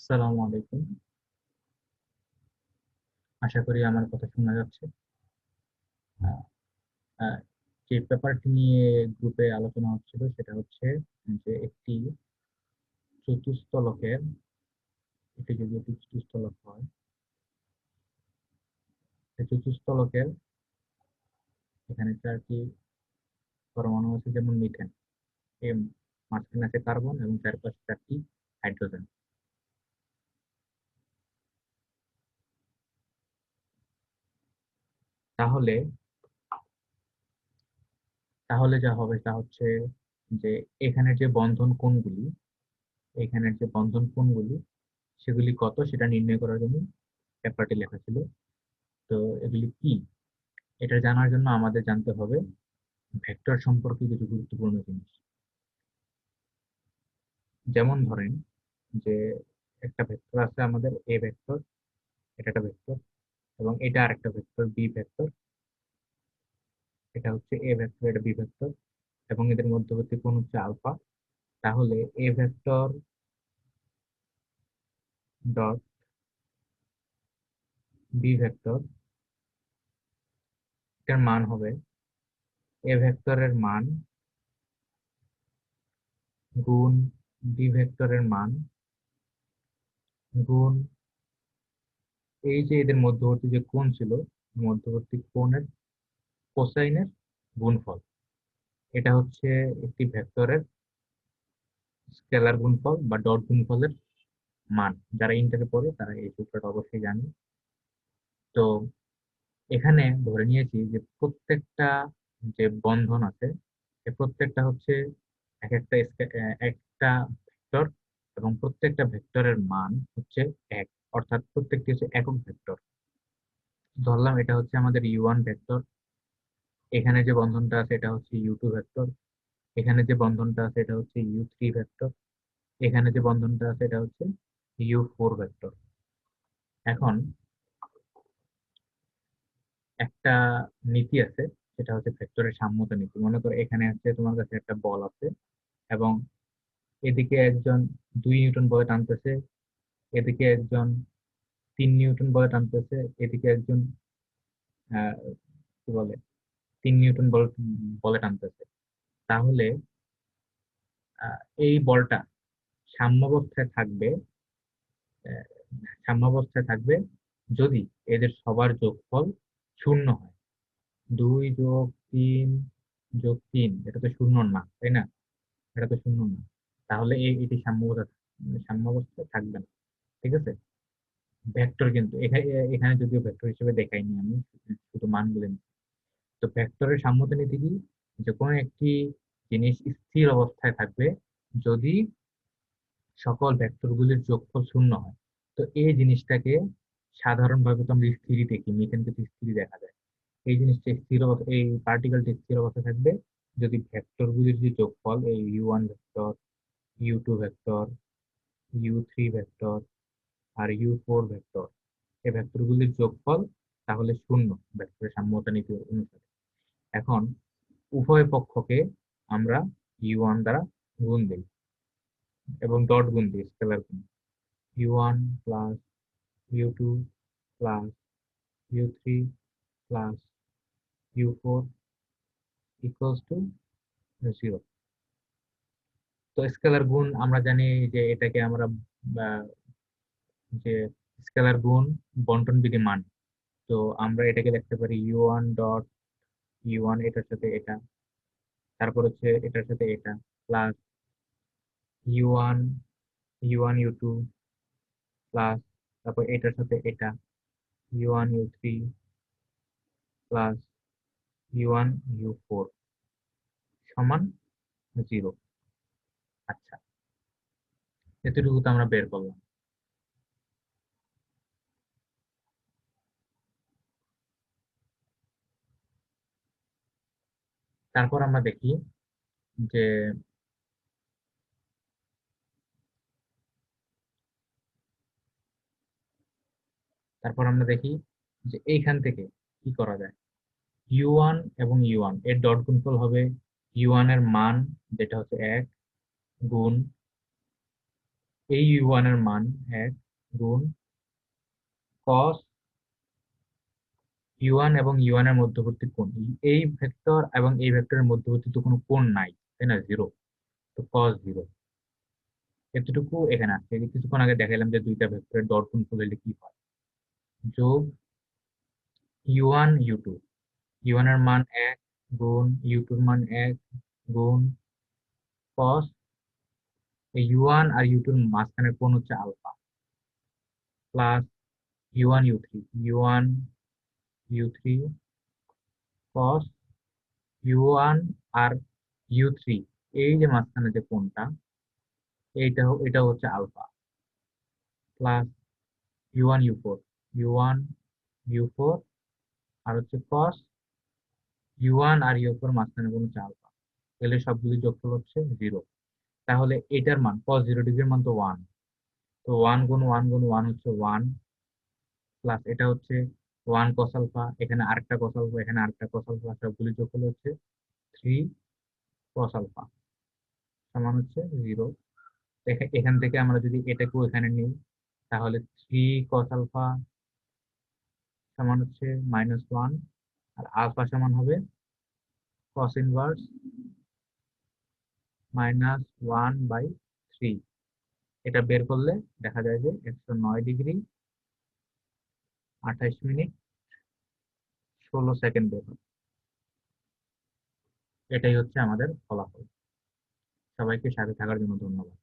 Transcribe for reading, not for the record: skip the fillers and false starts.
আসসালামু আলাইকুম। আশা করি আমার কথা শোনা যাচ্ছে। আহ, আহ, যে ব্যাপারটি নিয়ে গ্রুপে আলোচনা হচ্ছিল সেটা হচ্ছে যে চতুস্থলকের এটি যদি একটি চতুস্থলক হয়, সেই চতুস্থলকের এখানে চারটি পরমাণু আছে, যেমন মিথেন। এর মাঝখানে আছে কার্বন এবং চারপাশে চারটি হাইড্রোজেন। তাহলে তাহলে যা হবে তা হচ্ছে যে এখানের যে বন্ধন কোণগুলি এখানের যে বন্ধন কোণগুলি সেগুলি কত সেটা নির্ণয় করার জন্য পেপারটি লেখা ছিল। তো এগুলি কি, এটা জানার জন্য আমাদের জানতে হবে ভেক্টর সম্পর্কে কিছু গুরুত্বপূর্ণ জিনিস। যেমন ধরেন যে একটা ভেক্টর আছে আমাদের এ ভেক্টর, এটা একটা ভেক্টর, এবং এটা আরেকটা ভেক্টর বি ভেক্টর। এটা হচ্ছে এ ভেক্টর, এটা বি ভেক্টর, এবং এদের মধ্যবর্তী কোণ হচ্ছে আলফা। তাহলে A vector dot B vector এর মান হবে এ ভেক্টরের মান গুণ বি ভেক্টরের মান গুণ এই যে এদের মধ্যবর্তী যে কোণ ছিল, মধ্যবর্তী কোণের কোসাইনের গুণফল। এটা হচ্ছে একটি ভেক্টরের স্কেলার গুণফল বা ডট গুণফলের মান। যারা ইন্টারে পড়ে তারা এই সূত্রটা অবশ্যই জানে। তো এখানে ধরে নিয়েছি যে প্রত্যেকটা যে বন্ধন আছে, এই প্রত্যেকটা হচ্ছে একটা ভেক্টর, এবং প্রত্যেকটা ভেক্টরের মান হচ্ছে এক, অর্থাৎ প্রত্যেকটি হচ্ছে একক ভেক্টর। ধরলাম এটা হচ্ছে আমাদের ইউ1 ভেক্টর, এখানে যে বন্ধনটা আছে এটা হচ্ছে ইউ2 ভেক্টর, এখানে যে বন্ধনটা আছে এটা হচ্ছে ইউ3 ভেক্টর, এখানে যে বন্ধনটা আছে এটা হচ্ছে ইউ4 ভেক্টর। এখন একটা নীতি আছে, সেটা হচ্ছে ভেক্টরের সাম্যতা নীতি। মনে করো এখানে হচ্ছে তোমার কাছে একটা বল আছে, এবং এদিকে একজন 2 নিউটন বলে টানতেছে, এদিকে একজন 3 নিউটন বলে টানতেছে, এদিকে একজন কি বলে 3 নিউটন বলে টানতেছে। তাহলে এই বলটা সাম্যাবস্থায় থাকবে, আহ, সাম্যাবস্থায় থাকবে যদি এদের সবার যোগফল শূন্য হয়। 2 যোগ 3 যোগ 3 এটা তো শূন্য না, তাই না? এটা তো শূন্য না। তাহলে এটি সাম্যাবস্থায় থাকবে না। ঠিক আছে। ভেক্টর কিন্তু এখানে এখানে যদিও ভেক্টর হিসেবে দেখাইনি আমি, শুধু মানগুলো নিচ্ছি। তো ভেক্টরের সাম্যতা নীতি কি? যে কোনো একটি জিনিস স্থির অবস্থায় থাকবে যদি সকল ভেক্টরগুলির যোগফল শূন্য হয়। তো এই জিনিসটাকে সাধারণভাবে তো আমরা স্থিরই দেখি, মিথেনকে তো স্থিরই দেখা যায়। এই জিনিসটা স্থির অবস্থা, এই পার্টিকেলটি স্থির অবস্থায় থাকবে যদি ভেক্টরগুলির যে যোগফল, এই ইউ1 ভেক্টর, ইউ2 ভেক্টর, ইউ3 ভেক্টর আর ইউ4 ভেক্টর, এই ভেক্টরগুলির যোগফল তাহলে শূন্য, ভেক্টরের সাম্যতা নীতি অনুসারে। এখন উভয় পক্ষকে আমরা ইউ1 দ্বারা গুণ দিই, এবং ডট গুণ দিই, স্কেলার গুণ। ইউ1 plus ইউ2 plus ইউ3 plus ইউ4 equals to 0। তো স্কেলার গুণ আমরা জানি যে এটাকে আমরা আহ, যে স্কেলার গুণ বন্টন বিধি মান। তো আমরা এটাকে লিখতে পারি ইউ1 ডট ইউ1 এটার সাথে এটা, তারপর হচ্ছে এটার সাথে এটা, প্লাস ইউ1 ইউ1 ইউ2 প্লাস, তারপর এটার সাথে এটা, ইউ1 ইউ3 প্লাস ইউ1 ইউ4 সমান 0। আচ্ছা, এতটুকু তো আমরা বের করলাম। তারপর আমরা দেখি যে তারপর আমরা দেখি যে এইখান থেকে কি করা যায়। ইউ1 এবং ইউ1 এর ডট গুণফল হবে ইউ1 এর মান, যেটা হচ্ছে 1, গুণ এই ইউ1 এর মান 1 গুণ কস ইউ1 এবং ইউ1 এর মধ্যবর্তী কোণ। এই ভেক্টর এবং এই ভেক্টরের মধ্যবর্তী তো কোনো কোণ নাই, তাই না, জিরো। তো কস জিরো এতটুকু এখানে আসছে। এই যে কিছুক্ষণ আগে দেখালাম যে দুইটা ভেক্টরের ডট গুণ করলে কি হয়, যোগ ইউ1 ইউ2। ইউ1 এর মান 1 গুণ ইউ2 এর মান 1 গুণ কস ইউ1 আর ইউ2 এর মাঝখানের কোণ হচ্ছে আলফা, প্লাস ইউ1 ইউ3 কস ইউ1 আর ইউ3, এই যে মাঝখানে যে কোণটা, এটা হচ্ছে আলফা, প্লাস ইউ1 ইউ4 আর হচ্ছে কস ইউ1 আর ইউ4 মাঝখানে কোণ হচ্ছে আলফা। তাহলে সবগুলি যোগফল হচ্ছে জিরো। তাহলে এটার মান cos 0 ডিগ্রির মান তো 1, তো 1 গুণ 1 গুণ 1 হচ্ছে 1, প্লাস এটা হচ্ছে 1 cos আলফা, এখানে আরেকটা cos আলফা, এখানে আরেকটা cos আলফা, সবগুলি যোগফল হচ্ছে 3 cos আলফা সমান হচ্ছে জিরো। এখান থেকে আমরা যদি এটাকেও এখানে নিই, তাহলে 3 cos আলফা সমান হচ্ছে -1, আর আলফা সমান হবে cos 1 -1/3। এটা বের করলে দেখা যায় যে 109 ডিগ্রি 28 মিনিট 16 সেকেন্ড বের হয়। এটাই হচ্ছে আমাদের ফলাফল। সবাইকে সাথে থাকার জন্য ধন্যবাদ।